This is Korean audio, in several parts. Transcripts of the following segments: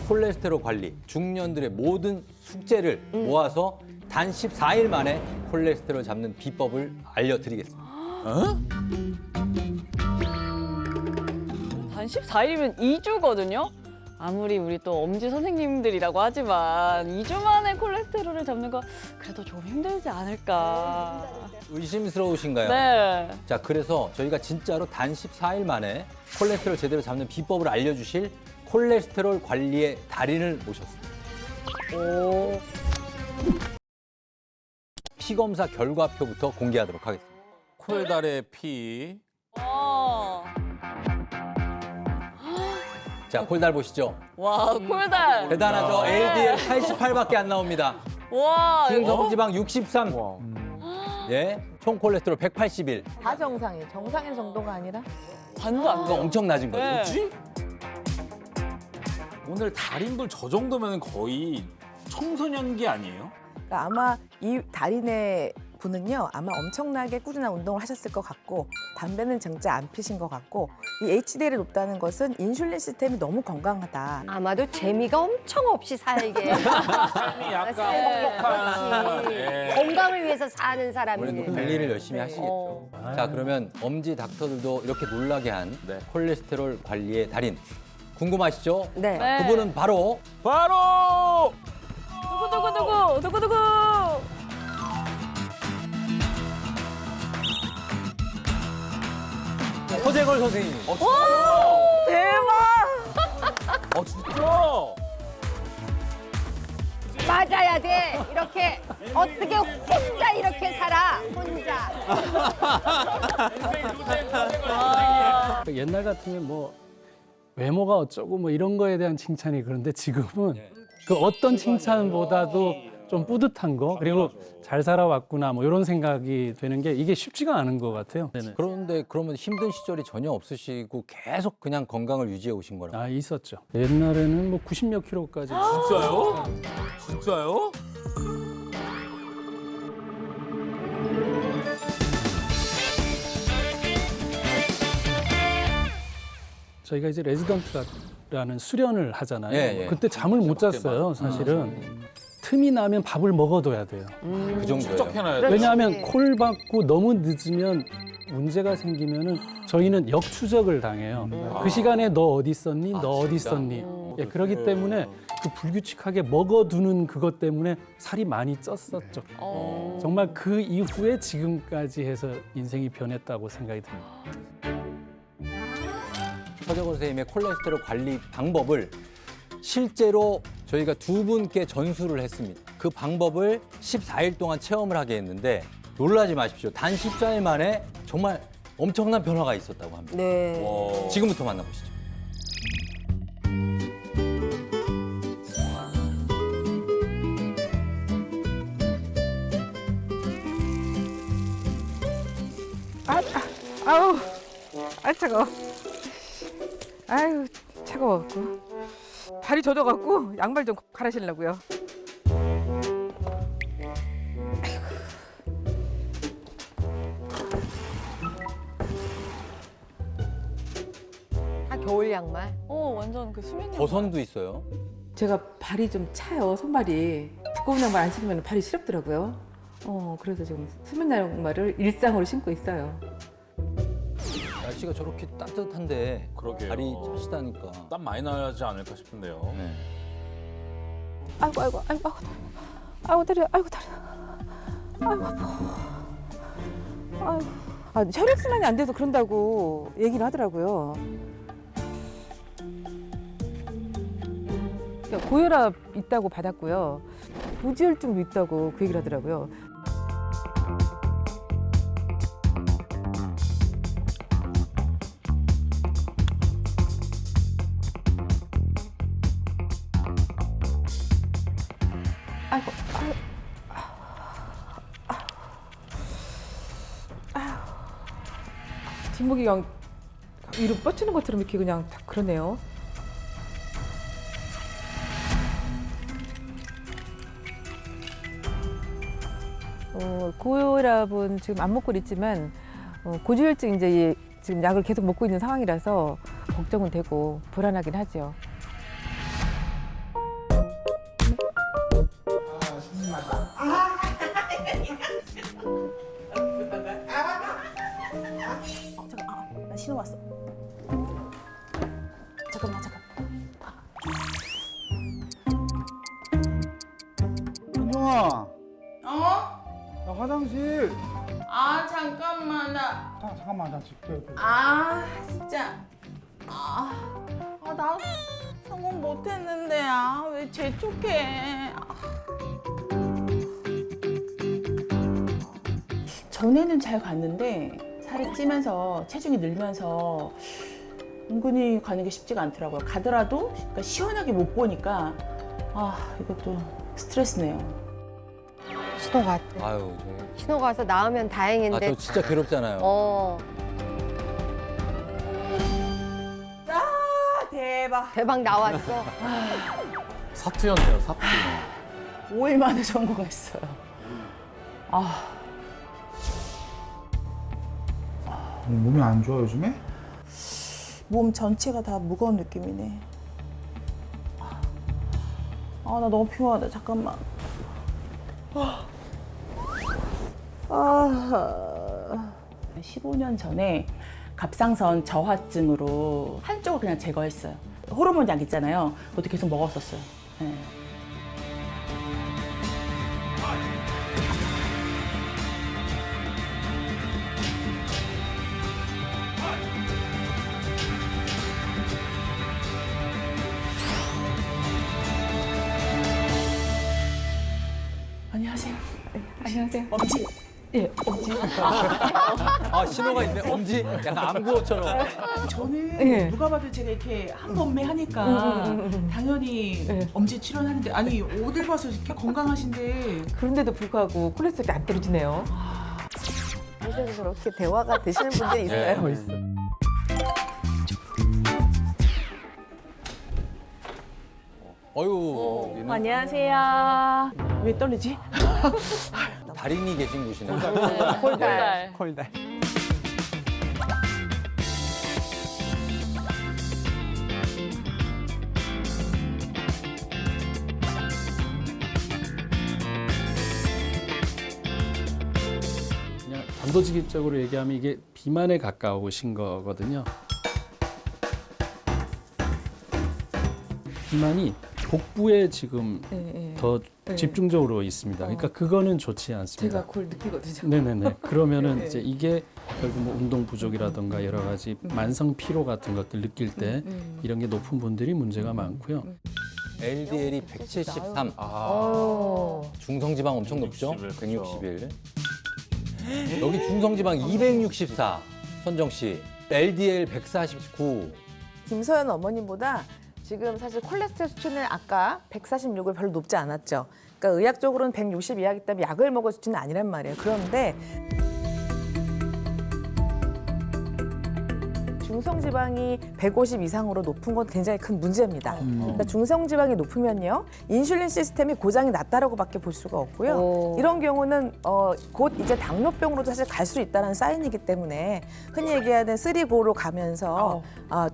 콜레스테롤 관리, 중년들의 모든 숙제를 모아서 단 14일 만에 콜레스테롤 잡는 비법을 알려드리겠습니다. 단 14일이면 2주거든요? 아무리 우리 또 엄지 선생님들이라고 하지만 2주 만에 콜레스테롤을 잡는 거 그래도 좀 힘들지 않을까. 의심스러우신가요? 네. 자, 그래서 저희가 진짜로 단 14일 만에 콜레스테롤 제대로 잡는 비법을 알려주실 콜레스테롤 관리의 달인을 모셨습니다. 오. 피검사 결과표부터 공개하도록 하겠습니다. 콜달의 피. 자, 콜달 보시죠. 와, 콜달. 대단하죠? LDL 88밖에 안 나옵니다. 와, 이거 중성지방 63. 예, 총 콜레스테롤 181. 다 정상이에요. 정상의 정도가 아니라. 반도 안 이거 돼요. 엄청 낮은 거죠. 네. 뭐지? 오늘 달인들 저 정도면 거의 청소년기 아니에요? 그러니까 아마 이 달인의 분은요, 아마 엄청나게 꾸준한 운동을 하셨을 것 같고, 담배는 진짜 안 피신 것 같고, 이 HDL이 높다는 것은 인슐린 시스템이 너무 건강하다. 아마도 재미가 엄청 없이 살게. 약간 뻑뻑한. 그렇지. 예. 건강을 위해서 사는 아무래도 사람이. 관리를 열심히 하시겠죠. 자, 그러면 엄지 닥터들도 이렇게 놀라게 한 네. 콜레스테롤 관리의 달인. 궁금하시죠? 네. 네. 그분은 바로 바로 누구. 허재걸 선생님입니다. 대박. 진짜. 맞아야 돼. 이렇게 어떻게 혼자 이렇게 살아. 혼자. 옛날 같으면 뭐 외모가 어쩌고 뭐 이런 거에 대한 칭찬이 그런데 지금은 그 어떤 칭찬보다도 좀 뿌듯한 거 그리고 잘 살아왔구나 뭐 이런 생각이 되는 게 이게 쉽지가 않은 것 같아요. 네네. 그런데 그러면 힘든 시절이 전혀 없으시고 계속 그냥 건강을 유지해 오신 거라고. 아 있었죠. 옛날에는 뭐 90몇 킬로까지. 진짜요? 진짜요? 저희가 이제 레지던트라는 수련을 하잖아요. 예, 예. 그때 잠을 못 잤어요, 사실은. 틈이 나면 밥을 먹어둬야 돼요. 그 정도예요. 축적해놔야 돼. 왜냐하면 콜 받고 너무 늦으면 문제가 생기면은 저희는 역추적을 당해요. 그 시간에 너 어디 있었니? 너 어디 있었니? 예, 그렇기 때문에 그 불규칙하게 먹어두는 그것 때문에 살이 많이 쪘었죠. 정말 그 이후에 지금까지 해서 인생이 변했다고 생각이 듭니다. 허재걸 선생님의 콜레스테롤 관리 방법을 실제로 저희가 두 분께 전수를 했습니다. 그 방법을 14일 동안 체험을 하게 했는데 놀라지 마십시오. 단 14일 만에 정말 엄청난 변화가 있었다고 합니다. 네. 와. 지금부터 만나보시죠. 아우, 차가워. 아유, 차가워갖고. 발이 젖어갖고 양말 좀 갈아 신으려고요. 다 겨울 양말. 완전 그 수면 버선도 있어요. 제가 발이 좀 차요, 손발이. 두꺼운 양말 안 신으면 발이 시렵더라고요. 그래서 지금 수면 양말을 일상으로 신고 있어요. 날씨가 저렇게 따뜻한데 그러게요. 발이 차시다니까. 땀 많이 나지 않을까 싶은데요. 네. 아이고, 다리, 아이고, 다리. 아이고, 아파. 아이고. 아, 혈액순환이 안 돼서 그런다고 얘기를 하더라고요. 그러니까 고혈압 있다고 받았고요. 고지혈증도 있다고 그 얘기를 하더라고요. 아이고, 뒷목이 그냥 위로 뻗치는 것처럼 이렇게 그냥 딱 그러네요. 고혈압은 지금 안 먹고 있지만 고지혈증 이제 지금 약을 계속 먹고 있는 상황이라서 걱정은 되고 불안하긴 하죠. 수정아, 어? 나 화장실. 아 잠깐만 나. 잠깐만, 나 지금. 아 진짜. 나 성공 못했는데 왜 재촉해? 전에는 잘 갔는데 살이 찌면서 체중이 늘면서 은근히 가는 게 쉽지가 않더라고요. 가더라도 그러니까 시원하게 못 보니까 이것도 스트레스네요. 신호가 왔대. 아유, 신호가 와서 나으면 다행인데. 저 진짜 괴롭잖아요. 대박. 대박 나왔어. 사투였네요, 사투. 5일 만에 성공했어요. 몸이 안 좋아 요즘에? 몸 전체가 다 무거운 느낌이네. 나 너무 피곤하다. 잠깐만. 15년 전에 갑상선 저하증으로 한쪽을 그냥 제거했어요. 호르몬 약 있잖아요. 그것도 계속 먹었었어요. 네. 안녕하세요. 안녕하세요. 엄지. 예, 엄지. 신호가 있네. 엄지? 약간 암구호처럼. 저는 예. 누가 봐도 제가 이렇게 한 몸매 하니까 당연히 예. 엄지 출연하는데 아니 어딜 봐서 이렇게 건강하신데 그런데도 불구하고 콜레스테롤이 안 떨어지네요. 그래서 그렇게 대화가 되시는 분들이 있어요. 더 있어. 어유, 우리는 안녕하세요. 왜 떨리지? 달인이 계신 곳이네. 골달. 콜달. 그냥 단도직입적으로 얘기하면 이게 비만에 가까우신 거거든요. 비만이 복부에 지금 더 집중적으로 있습니다. 그러니까 그거는 좋지 않습니다. 제가 그걸 느끼거든요. 네네네. 그러면은 이제 이게 결국 뭐 운동 부족이라든가 여러 가지 만성 피로 같은 것들 느낄 때 이런 게 높은 분들이 문제가 많고요. LDL이 173. 중성지방 엄청 높죠? 161, 161. 여기 중성지방 264. 선정 씨. LDL 149. 김서연 어머님보다 지금 사실 콜레스테롤 수치는 아까 146을 별로 높지 않았죠. 그러니까 의학적으로는 160 이하기 때문에 약을 먹을 수치는 아니란 말이에요. 그런데 중성지방이 150 이상으로 높은 건 굉장히 큰 문제입니다. 그러니까 중성지방이 높으면요, 인슐린 시스템이 고장이 났다라고밖에 볼 수가 없고요. 이런 경우는 곧 이제 당뇨병으로도 사실 갈 수 있다는 사인이기 때문에 흔히 얘기하는 3고로 가면서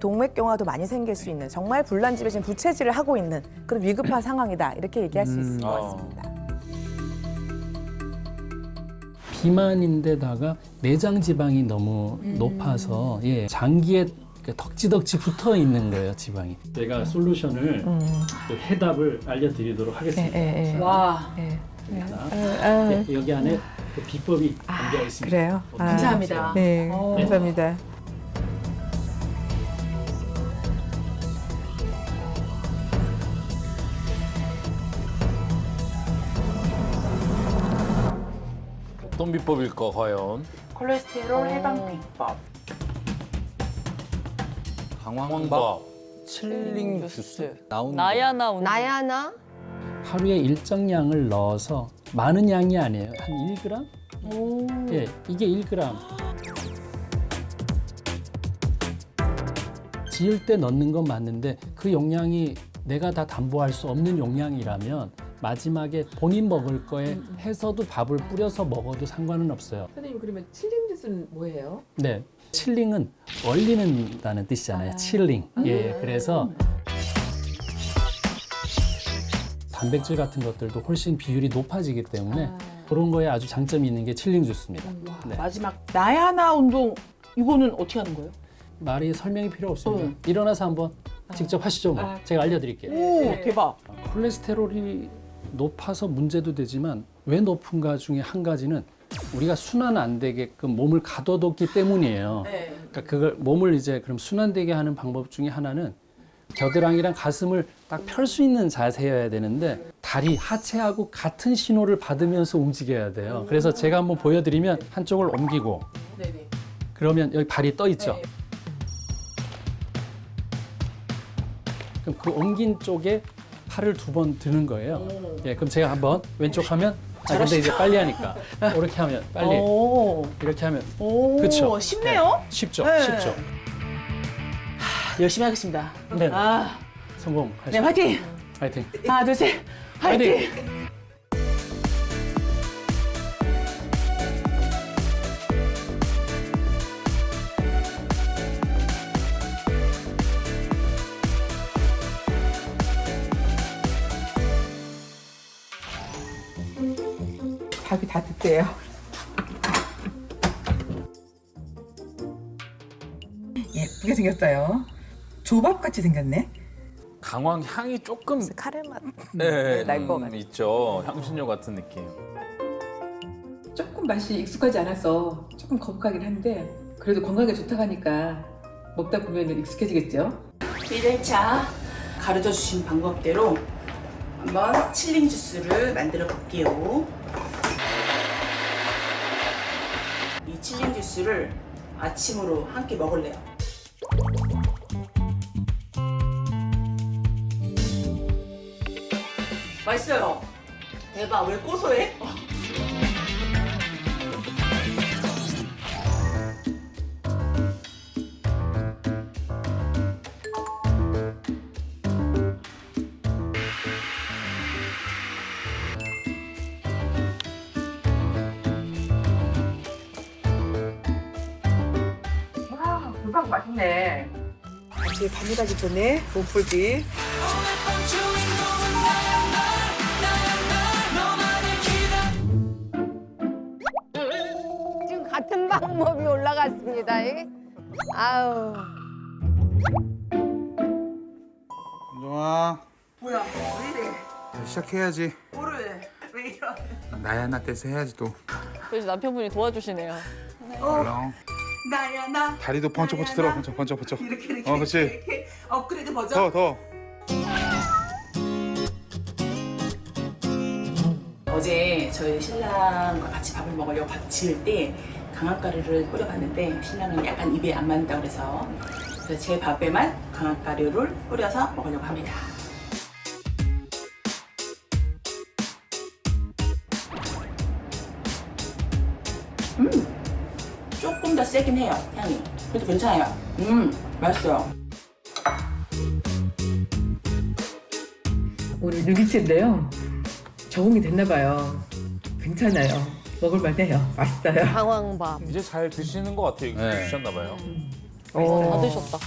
동맥경화도 많이 생길 수 있는 정말 불난집에 지금 부채질을 하고 있는 그런 위급한 상황이다 이렇게 얘기할 수 있을 것 같습니다. 비만인데다가 내장 지방이 너무 높아서 장기에 덕지덕지 붙어 있는 거예요, 지방이. 제가 솔루션을 그 해답을 알려드리도록 하겠습니다. 와. 여기 안에 그 비법이 담겨 있습니다. 그래요? 감사합니다. 네, 감사합니다. 어떤 비법일까 과연? 콜레스테롤 해방 비법. 강황밥 칠링 주스. 나온 나야나 운동. 나야나? 하루에 일정량을 넣어서 많은 양이 아니에요. 한 1g? 예, 이게 1g. 지을 때 넣는 건 맞는데 그 용량이 내가 다 담보할 수 없는 용량이라면 마지막에 본인 먹을 거에 해서도 밥을 뿌려서 먹어도 상관은 없어요. 선생님 그러면 칠링 주스는 뭐예요? 네, 칠링은 얼리는다는 뜻이잖아요. 칠링. 예, 그래서 단백질 같은 것들도 훨씬 비율이 높아지기 때문에 그런 거에 아주 장점이 있는 게 칠링 주스입니다. 네. 마지막 나야나 운동 이거는 어떻게 하는 거예요? 말이 설명이 필요 없습니다. 일어나서 한번 직접 하시죠. 뭐. 제가 알려드릴게요. 오 대박. 콜레스테롤이 높아서 문제도 되지만 왜 높은가 중에 한 가지는 우리가 순환 안 되게끔 몸을 가둬뒀기 때문이에요. 그러니까 그걸 몸을 이제 그럼 순환되게 하는 방법 중에 하나는 겨드랑이랑 가슴을 딱 펼 수 있는 자세여야 되는데 다리 하체하고 같은 신호를 받으면서 움직여야 돼요. 그래서 제가 한번 보여드리면 한쪽을 옮기고 그러면 여기 발이 떠 있죠. 그럼 그 옮긴 쪽에 팔을 2번 드는 거예요. 예, 그럼 제가 한번 왼쪽 하면 근데 이제 빨리 하니까 이렇게 하면 빨리 이렇게 하면 그렇죠. 쉽네요. 쉽죠. 네. 쉽죠. 열심히 하겠습니다. 네. 아, 성공하시죠. 네, 화이팅! 화이팅. 하나, 둘, 셋, 화이팅! 밥이 다 됐대요. 예쁘게 생겼어요. 조밥같이 생겼네. 강황 향이 조금 카레 맛. 네, 날것 같아요. 있죠. 향신료 같은 느낌. 조금 맛이 익숙하지 않아서 조금 거북하긴 한데 그래도 건강에 좋다고 하니까 먹다 보면 익숙해지겠죠. 1회차 가르쳐 주신 방법대로 한번 칠링 주스를 만들어 볼게요. 이 칠링 주스를 아침으로 함께 먹을래요. 맛있어요. 대박. 왜 고소해? 와, 불닭 맛있네. 뒤에 밤이다지 좋네. 못불지. 지금 같은 방법이 올라갔습니다. 아우. 은정아, 뭐야? 왜 이래? 시작해야지. 뭐를 왜 이러? 나야 나 떼서 해야지 또. 그래서 남편분이 도와주시네요. 얼렁. 나야 나. 다리도 번쩍번쩍 들어. 번쩍. 이렇게 그렇지. 이렇게 업그레이드 버전. 더. 어제 저희 신랑과 같이 밥을 먹으려고 밥 지을 때 강황가루를 뿌려봤는데 신랑은 약간 입에 안 맞는다고 그래서 제 밥에만 강황가루를 뿌려서 먹으려고 합니다. 조금 더 세긴 해요, 향이. 그래도 괜찮아요. 맛있어요. 오늘 6일째인데요. 적응이 됐나 봐요. 괜찮아요. 먹을만해요. 맛있어요. 방황밥. 이제 잘 드시는 것 같아요. 네. 드셨나 봐요. 다 드셨다.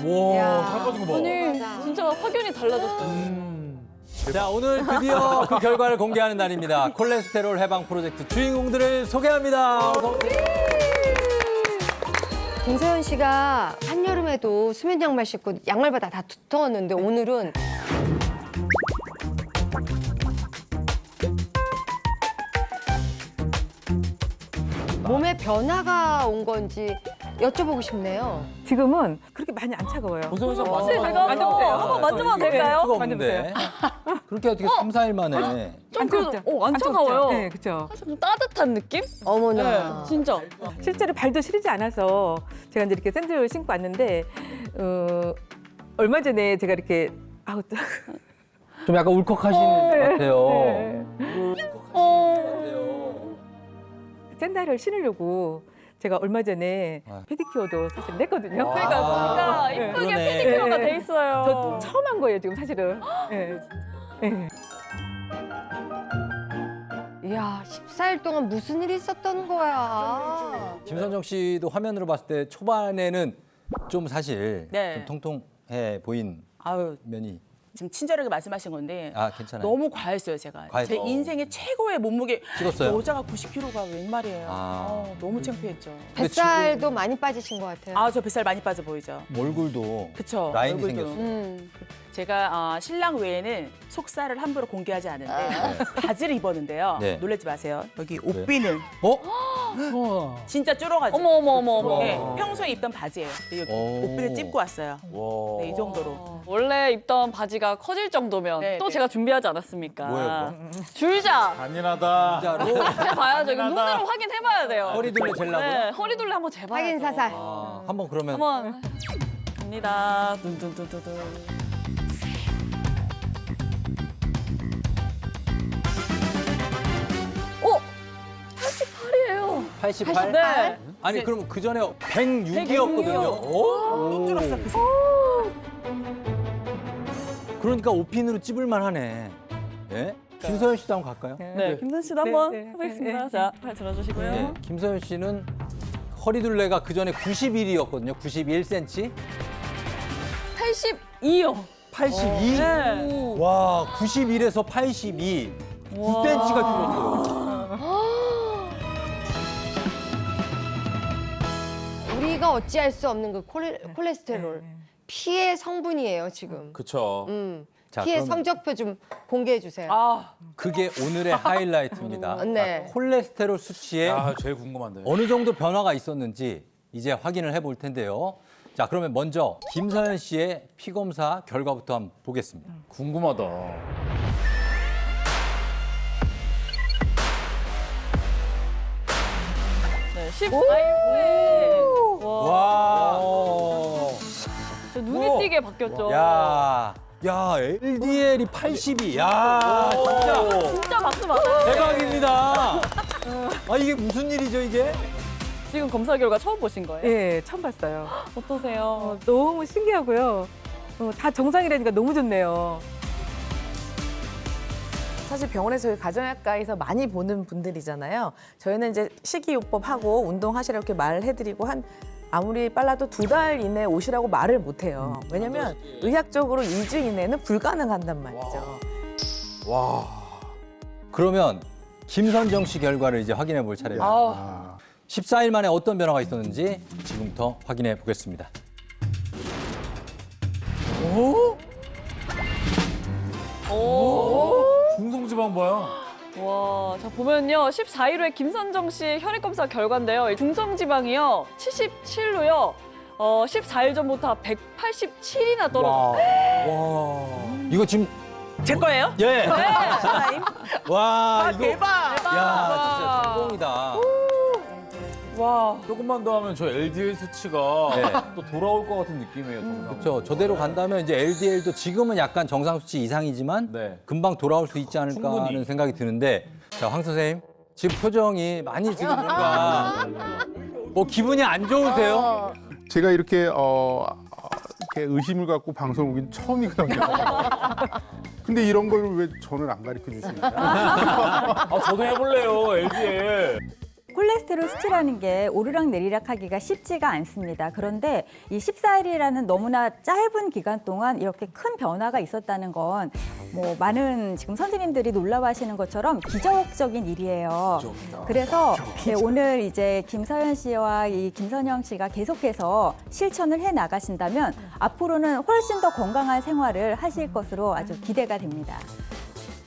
와, 살 빠진 거 봐. 아니, 진짜 확연히 달라졌어요. 자, 오늘 드디어 그 결과를 공개하는 날입니다. 콜레스테롤 해방 프로젝트 주인공들을 소개합니다. 김서연 씨가 한여름에도 수면 양말 신고 양말바다 다 두터웠는데 오늘은 몸에 변화가 온 건지 여쭤보고 싶네요. 지금은 그렇게 많이 안 차가워요. 보세요, 좀 혹시 많이 제가 만져보세요. 한번 만져봐도 될까요? 수가 없는데. 그렇게 어떻게 3, 4일 만에. 좀 그래도 안 차가워요. 네, 그렇죠. 사실 좀 따뜻한 느낌? 어머나. 네, 진짜. 실제로 발도 시리지 않아서 제가 이제 이렇게 샌들을 신고 왔는데 얼마 전에 제가 이렇게 좀 약간 울컥하신 것 같아요. 네. 울컥하신 것 같아요. 샌들을 신으려고 제가 얼마 전에 아. 페디큐어도 사실 냈거든요. 와. 그러니까 네. 이쁘게 그러네. 페디큐어가 네. 돼 있어요. 저 처음 한 거예요, 지금 사실은. 네. 네. 이야, 14일 동안 무슨 일이 있었던 거야. 김선정 씨도 화면으로 봤을 때 초반에는 좀 사실 네. 좀 통통해 보인 아유, 면이 지금 친절하게 말씀하신 건데 괜찮아요. 너무 과했어요, 제가. 과했어. 제 인생의 최고의 몸무게. 찍었어요? 여자가 90kg가 웬 말이에요. 너무 창피했죠. 뱃살도 많이 빠지신 것 같아요. 저 뱃살 많이 빠져 보이죠. 얼굴도 그쵸. 라인이 얼굴도. 생겼어요. 제가 신랑 외에는 속살을 함부로 공개하지 않은데 바지를 입었는데요. 네. 놀라지 마세요. 여기 옷비는 우와. 진짜 줄어가지고. 어머. 네, 평소에 입던 바지예요. 여기 오. 옷비를 찝고 왔어요. 와. 네, 이 정도로. 원래 입던 바지가 커질 정도면 네, 또 네. 제가 준비하지 않았습니까? 뭐예요, 줄자. 잔인하다. 진짜로 해봐야죠. 이거 눈으로 확인해봐야 돼요. 허리둘레 젤라고요? 네, 허리둘레 한번 재봐야죠. 확인 사살. 한번 그러면 한번 갑니다. 둔둔둔둔둔. 오! 88이에요. 88? 네. 아니 그럼 그 전에 106이었거든요. 또 줄었어. 그러니까 옷핀으로 찝을만 하네. 예? 김서연 씨도 한번 갈까요? 네, 김선 씨도 한번 해보겠습니다. 자, 팔 들어주시고요. 네, 김서연 씨는 허리둘레가 그 전에 91이었거든요. 91cm. 82요. 82? 네. 와, 91에서 82. 9cm가 줄었어요. 우리가 어찌할 수 없는 그 콜레스테롤. 피의 성분이에요, 지금. 그쵸. 자, 피의 그러면 성적표 좀 공개해 주세요. 그게 오늘의 하이라이트입니다. 네. 콜레스테롤 수치에 제일 궁금한데. 어느 정도 변화가 있었는지 이제 확인을 해볼 텐데요. 자, 그러면 먼저 김서연 씨의 피 검사 결과부터 한번 보겠습니다. 궁금하다. 네, 14일 후에. 와. 저 눈이 띄게 바뀌었죠. 야, LDL이 82. 야, 진짜 박수 맞아요. 대박입니다. 이게 무슨 일이죠, 이게? 지금 검사 결과 처음 보신 거예요? 예, 처음 봤어요. 어떠세요? 너무 신기하고요. 다 정상이라니까 너무 좋네요. 사실 병원에서 저희 가정의학과에서 많이 보는 분들이잖아요. 저희는 이제 식이요법하고 운동하시라 이렇게 말을 해드리고 아무리 빨라도 2달 이내 오시라고 말을 못해요. 왜냐면 의학적으로 2주 이내는 불가능한단 말이죠. 와. 그러면 김선정 씨 결과를 이제 확인해 볼 차례입니다. 14일 만에 어떤 변화가 있었는지 지금부터 확인해 보겠습니다. 중성지방 봐요. 와, 자 보면요. 14일 후에 김선정 씨 혈액 검사 결과인데요. 중성지방이요. 77로요. 14일 전부터 187이나 떨어졌어요. 이거 지금 제 거예요? 예. 네. 와, 이거 대박. 야, 진짜 성공이다. 와. 조금만 더 하면 저 LDL 수치가 네. 또 돌아올 것 같은 느낌이에요. 정상. 그렇죠. 저대로 간다면 이제 LDL도 지금은 약간 정상 수치 이상이지만 네. 금방 돌아올 수 있지 않을까 충분히. 하는 생각이 드는데 자, 황 선생님. 지금 표정이 많이 지금 뭔가 기분이 안 좋으세요? 제가 이렇게 의심을 갖고 방송 오긴 처음이거든요. 근데 이런 걸 왜 저는 안 가르쳐 주시나요? 저도 해볼래요, LDL. 콜레스테롤 수치라는 게 오르락 내리락 하기가 쉽지가 않습니다. 그런데 이 14일이라는 너무나 짧은 기간 동안 이렇게 큰 변화가 있었다는 건 많은 지금 선생님들이 놀라워하시는 것처럼 기적적인 일이에요. 그래서 오늘 이제 김서연 씨와 이 김선영 씨가 계속해서 실천을 해 나가신다면 앞으로는 훨씬 더 건강한 생활을 하실 것으로 아주 기대가 됩니다.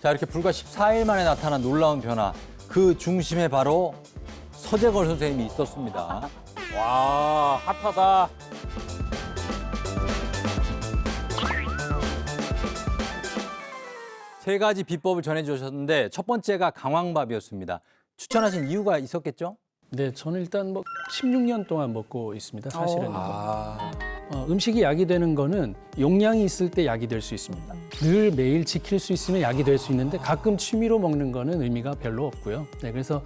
자, 이렇게 불과 14일 만에 나타난 놀라운 변화. 그 중심에 바로 서재걸 선생님이 있었습니다. 와, 핫하다. 세 가지 비법을 전해주셨는데 첫 번째가 강황밥이었습니다. 추천하신 이유가 있었겠죠? 네, 저는 일단 16년 동안 먹고 있습니다. 사실은. 음식이 약이 되는 거는 용량이 있을 때 약이 될 수 있습니다. 늘 매일 지킬 수 있으면 약이 될 수 있는데 가끔 취미로 먹는 거는 의미가 별로 없고요. 네, 그래서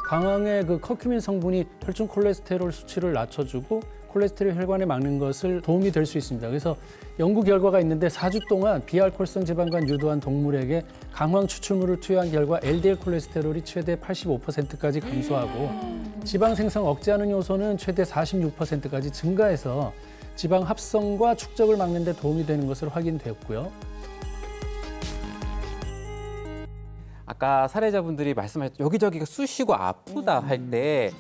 강황의 그 커큐민 성분이 혈중 콜레스테롤 수치를 낮춰주고 콜레스테롤 혈관에 막는 것을 도움이 될 수 있습니다. 그래서 연구 결과가 있는데 4주 동안 비알코올성 지방간 유도한 동물에게 강황 추출물을 투여한 결과 LDL 콜레스테롤이 최대 85%까지 감소하고 지방 생성 억제하는 요소는 최대 46%까지 증가해서 지방 합성과 축적을 막는 데 도움이 되는 것으로 확인되었고요. 아까 사례자분들이 말씀하셨죠. 여기저기가 쑤시고 아프다 할 때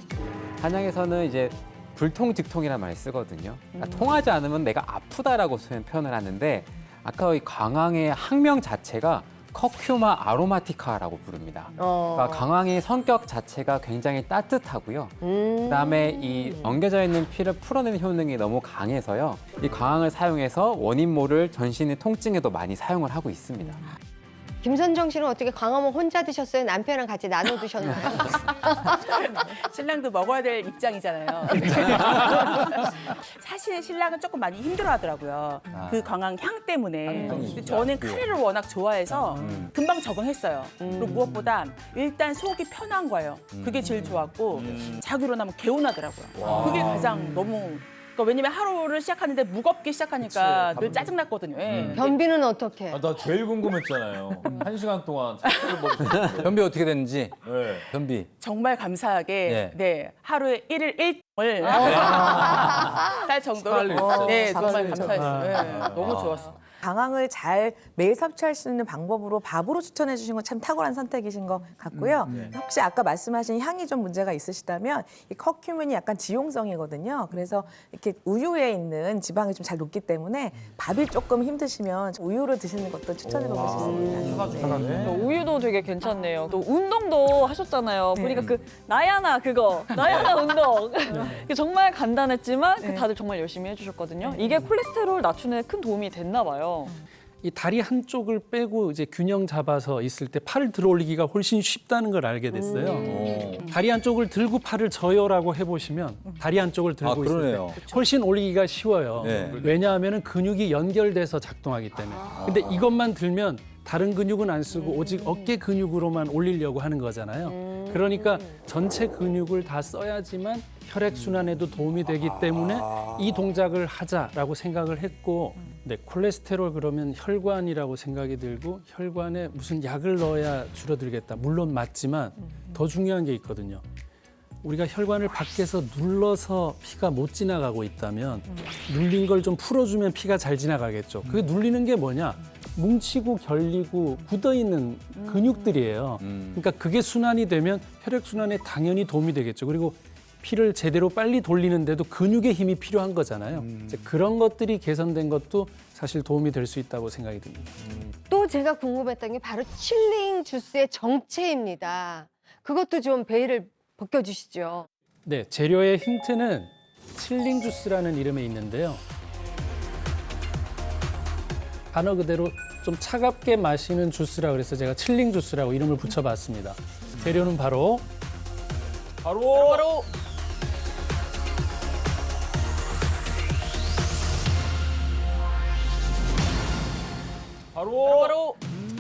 한양에서는 이제 불통직통이라는 말을 쓰거든요. 그러니까 통하지 않으면 내가 아프다라고 표현을 하는데 아까 이 광황의 학명 자체가 커큐마 아로마티카라고 부릅니다. 그러니까 광황의 성격 자체가 굉장히 따뜻하고요. 그다음에 이 엉겨져 있는 피를 풀어내는 효능이 너무 강해서요. 이 광황을 사용해서 원인 모를 전신의 통증에도 많이 사용을 하고 있습니다. 김선정 씨는 어떻게 광어만 혼자 드셨어요? 남편이랑 같이 나눠 드셨나요? 신랑도 먹어야 될 입장이잖아요. 사실 신랑은 조금 많이 힘들어하더라고요. 그 광황 향 때문에. 근데 저는 카레를 워낙 좋아해서 금방 적응했어요. 그리고 무엇보다 일단 속이 편한 거예요. 그게 제일 좋았고 자고 일어나면 개운하더라고요. 그게 가장 너무. 그러니까 왜냐면 하루를 시작하는데 무겁게 시작하니까 늘 짜증났거든요. 예. 변비는 어떻게? 나 제일 궁금했잖아요. 1시간 동안 차를 먹었어요. 변비 어떻게 되는지. 네. 변비. 정말 감사하게 네, 하루에 1일 1을 쌀 정도로 네, 정말 감사했어요. 네, 너무 좋았어요. 광황을 잘 매일 섭취할 수 있는 방법으로 밥으로 추천해 주신 건 참 탁월한 선택이신 것 같고요. 혹시 아까 말씀하신 향이 좀 문제가 있으시다면 이 커큐민이 약간 지용성이거든요. 그래서 이렇게 우유에 있는 지방이 좀 잘 녹기 때문에 밥이 조금 힘드시면 우유를 드시는 것도 추천해 보실 수 있습니다. 네. 우유도 되게 괜찮네요. 또 운동도 하셨잖아요. 보니까 그 나야나 운동. 정말 간단했지만 그 다들 정말 열심히 해주셨거든요. 이게 콜레스테롤 낮추는 데 큰 도움이 됐나 봐요. 이 다리 한쪽을 빼고 이제 균형 잡아서 있을 때 팔을 들어 올리기가 훨씬 쉽다는 걸 알게 됐어요. 다리 한쪽을 들고 팔을 저요라고 해보시면 다리 한쪽을 들고 있을 때 훨씬 올리기가 쉬워요. 왜냐하면 근육이 연결돼서 작동하기 때문에. 근데 이것만 들면 다른 근육은 안 쓰고 오직 어깨 근육으로만 올리려고 하는 거잖아요. 그러니까 전체 근육을 다 써야지만 혈액순환에도 도움이 되기 때문에 이 동작을 하자라고 생각을 했고 네, 콜레스테롤 그러면 혈관이라고 생각이 들고 혈관에 무슨 약을 넣어야 줄어들겠다. 물론 맞지만 더 중요한 게 있거든요. 우리가 혈관을 밖에서 눌러서 피가 못 지나가고 있다면 눌린 걸 좀 풀어주면 피가 잘 지나가겠죠. 그게 눌리는 게 뭐냐? 뭉치고 결리고 굳어있는 근육들이에요. 그러니까 그게 순환이 되면 혈액순환에 당연히 도움이 되겠죠. 그리고 피를 제대로 빨리 돌리는데도 근육의 힘이 필요한 거잖아요. 이제 그런 것들이 개선된 것도 사실 도움이 될 수 있다고 생각이 듭니다. 또 제가 궁금했던 게 바로 칠링 주스의 정체입니다. 그것도 좀 베일을 벗겨주시죠. 네, 재료의 힌트는 칠링 주스라는 이름에 있는데요. 단어 그대로 좀 차갑게 마시는 주스라 그래서 제가 칠링 주스라고 이름을 붙여봤습니다. 재료는 바로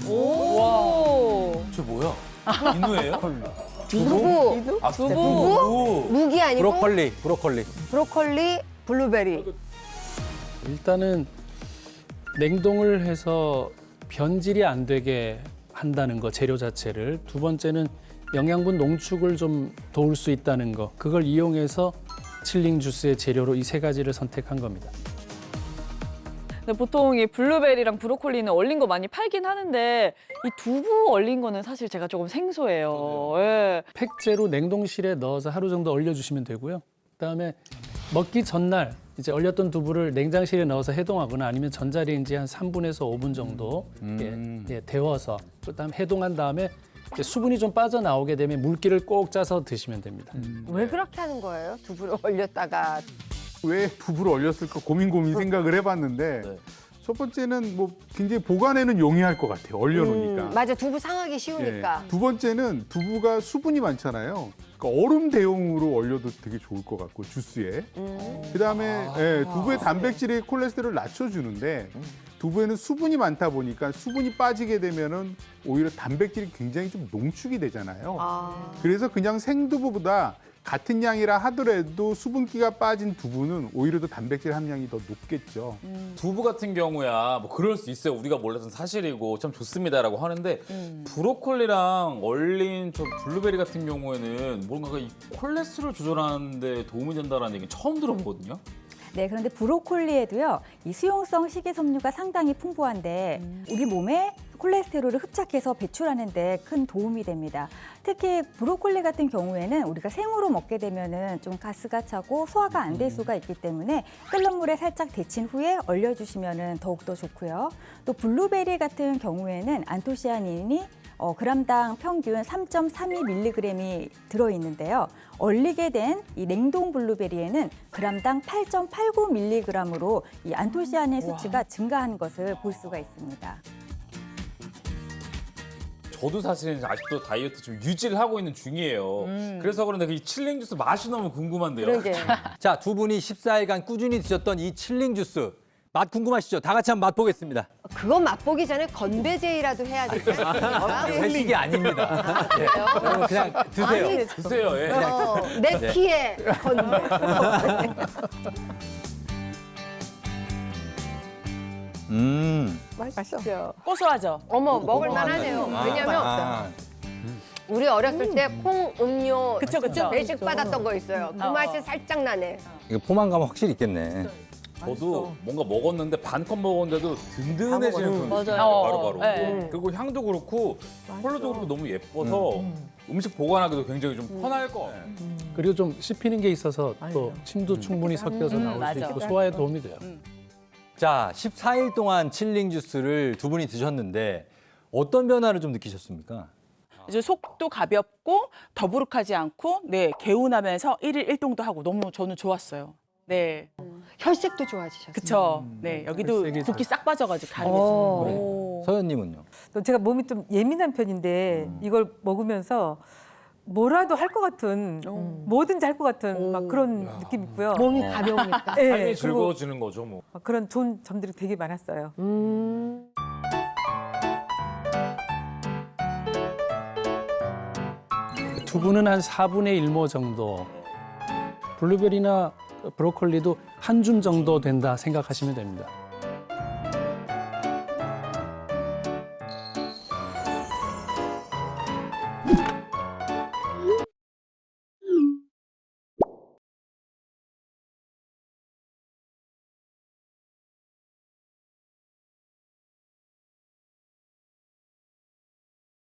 오. 저 뭐야? 인우예요? 두부? 두부? 무기 아니고? 브로콜리, 블루베리. 일단은 냉동을 해서 변질이 안 되게 한다는 거, 재료 자체를. 두 번째는 영양분 농축을 좀 도울 수 있다는 거. 그걸 이용해서 칠링 주스의 재료로 이 세 가지를 선택한 겁니다. 근데 보통 이 블루베리랑 브로콜리는 얼린 거 많이 팔긴 하는데 이 두부 얼린 거는 사실 제가 조금 생소해요. 예. 팩제로 냉동실에 넣어서 하루 정도 얼려주시면 되고요. 그다음에 먹기 전날 이제 얼렸던 두부를 냉장실에 넣어서 해동하거나 아니면 전자레인지에 한 3분에서 5분 정도 데워서 그다음 해동한 다음에 이제 수분이 좀 빠져나오게 되면 물기를 꼭 짜서 드시면 됩니다. 왜 그렇게 하는 거예요? 두부를 얼렸다가. 왜 두부를 얼렸을까 고민 생각을 해봤는데 첫 번째는 뭐 굉장히 보관에는 용이할 것 같아요. 얼려놓으니까. 맞아, 두부 상하기 쉬우니까. 두 번째는 두부가 수분이 많잖아요. 그러니까 얼음 대용으로 얼려도 되게 좋을 것 같고 주스에. 그다음에 두부의 단백질이 콜레스테롤을 낮춰주는데 두부에는 수분이 많다 보니까 수분이 빠지게 되면은 오히려 단백질이 굉장히 좀 농축이 되잖아요. 그래서 그냥 생두부보다 같은 양이라 하더라도 수분기가 빠진 두부는 오히려 더 단백질 함량이 더 높겠죠. 두부 같은 경우야 뭐 그럴 수 있어요. 우리가 몰랐던 사실이고 참 좋습니다라고 하는데 브로콜리랑 얼린 저 블루베리 같은 경우에는 뭔가 이 콜레스테롤 조절하는 데 도움이 된다는 얘기는 처음 들어보거든요. 네, 그런데 브로콜리에도요, 이 수용성 식이섬유가 상당히 풍부한데 우리 몸에 콜레스테롤을 흡착해서 배출하는 데 큰 도움이 됩니다. 특히 브로콜리 같은 경우에는 우리가 생으로 먹게 되면은 좀 가스가 차고 소화가 안 될 수가 있기 때문에 끓는 물에 살짝 데친 후에 얼려주시면은 더욱더 좋고요. 또 블루베리 같은 경우에는 안토시아닌이 그람당 평균 3.32mg이 들어있는데요. 얼리게 된 이 냉동 블루베리에는 그람당 8.89mg으로 이 안토시아닌 수치가 증가한 것을 볼 수가 있습니다. 저도 사실은 아직도 다이어트 좀 유지를 하고 있는 중이에요. 그래서 그런데 이 칠링 주스 맛이 너무 궁금한데요. 그러게. 자, 두 분이 14일간 꾸준히 드셨던 이 칠링 주스 맛 궁금하시죠? 다 같이 한번 맛보겠습니다. 그거 맛보기 전에 건배제이라도 해야 되지 않습니까? 회식이 아닙니다. 네. 여러분 그냥 드세요. 아니, 드세요. 예. 내 피에 건배. 맛있죠. 고소하죠? 어머, 먹을만하네요. 왜냐면 우리 어렸을 때 콩 음료 그쵸, 그쵸. 매직 받았던 거 있어요. 그 맛이 살짝 나네. 이거 포만감 확실히 있겠네. 저도 뭔가 먹었는데 반컵 먹었는데도 든든해지는 그런 느낌이에요. 맞아요. 바로바로. 네. 그리고 향도 그렇고 컬러도 그렇고 너무 예뻐서 음식 보관하기도 굉장히 좀 편할 것 같아요. 그리고 좀 씹히는 게 있어서 또 침도 충분히 섞여서 나올 수 맞아. 있고 소화에 도움이 돼요. 자, 14일 동안 칠링 주스를 두 분이 드셨는데 어떤 변화를 좀 느끼셨습니까? 이제 속도 가볍고 더부룩하지 않고 네 개운하면서 1일 1동도 하고 너무 저는 좋았어요. 네, 혈색도 좋아지셨어요. 그쵸. 네, 여기도 혈색이 붓기 싹 빠져가지고 어. 다르겠습니다. 네. 서연님은요? 또 제가 몸이 좀 예민한 편인데 이걸 먹으면서 뭐라도 할 것 같은 뭐든지 할 것 같은 막 그런 느낌 있고요. 몸이 가벼우니까. 네, 삶이 그리고 즐거워지는 거죠, 뭐. 막 그런 좋은 점들이 되게 많았어요. 두 분은 한 4분의 1모 정도, 블루베리나 브로콜리도 한 줌 정도 된다 생각하시면 됩니다.